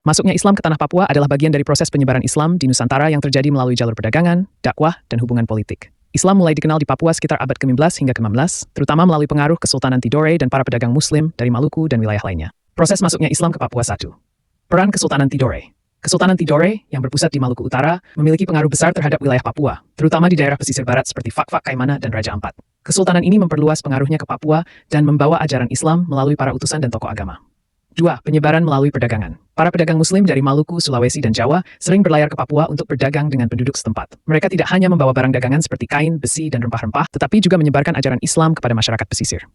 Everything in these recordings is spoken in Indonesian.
Masuknya Islam ke tanah Papua adalah bagian dari proses penyebaran Islam di Nusantara yang terjadi melalui jalur perdagangan, dakwah, dan hubungan politik. Islam mulai dikenal di Papua sekitar abad ke-15 hingga ke-16, terutama melalui pengaruh Kesultanan Tidore dan para pedagang Muslim dari Maluku dan wilayah lainnya. Proses masuknya Islam ke Papua 1. Peran Kesultanan Tidore. Kesultanan Tidore, yang berpusat di Maluku Utara, memiliki pengaruh besar terhadap wilayah Papua, terutama di daerah pesisir barat seperti Fak-Fak Kaimana dan Raja Ampat. Kesultanan ini memperluas pengaruhnya ke Papua dan membawa ajaran Islam melalui para utusan dan tokoh agama. 2. Penyebaran melalui perdagangan. Para pedagang Muslim dari Maluku, Sulawesi, dan Jawa sering berlayar ke Papua untuk berdagang dengan penduduk setempat. Mereka tidak hanya membawa barang dagangan seperti kain, besi, dan rempah-rempah, tetapi juga menyebarkan ajaran Islam kepada masyarakat pesisir.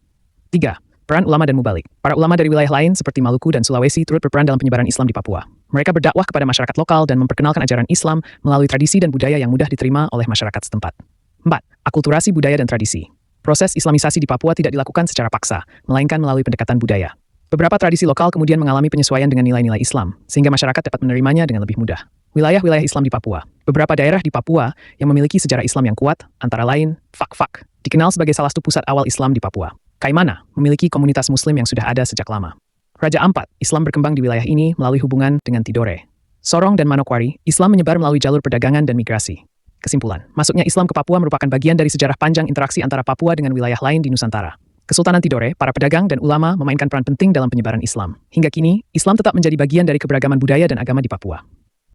3. Peran ulama dan mubalik. Para ulama dari wilayah lain seperti Maluku dan Sulawesi turut berperan dalam penyebaran Islam di Papua. Mereka berdakwah kepada masyarakat lokal dan memperkenalkan ajaran Islam melalui tradisi dan budaya yang mudah diterima oleh masyarakat setempat. 4. Akulturasi budaya dan tradisi. Proses Islamisasi di Papua tidak dilakukan secara paksa, melainkan melalui pendekatan budaya. Beberapa tradisi lokal kemudian mengalami penyesuaian dengan nilai-nilai Islam, sehingga masyarakat dapat menerimanya dengan lebih mudah. Wilayah-wilayah Islam di Papua. Beberapa daerah di Papua yang memiliki sejarah Islam yang kuat, antara lain Fak-Fak, dikenal sebagai salah satu pusat awal Islam di Papua. Kaimana memiliki komunitas Muslim yang sudah ada sejak lama. Raja Ampat, Islam berkembang di wilayah ini melalui hubungan dengan Tidore. Sorong dan Manokwari, Islam menyebar melalui jalur perdagangan dan migrasi. Kesimpulan, masuknya Islam ke Papua merupakan bagian dari sejarah panjang interaksi antara Papua dengan wilayah lain di Nusantara. Kesultanan Tidore, para pedagang dan ulama memainkan peran penting dalam penyebaran Islam. Hingga kini, Islam tetap menjadi bagian dari keberagaman budaya dan agama di Papua.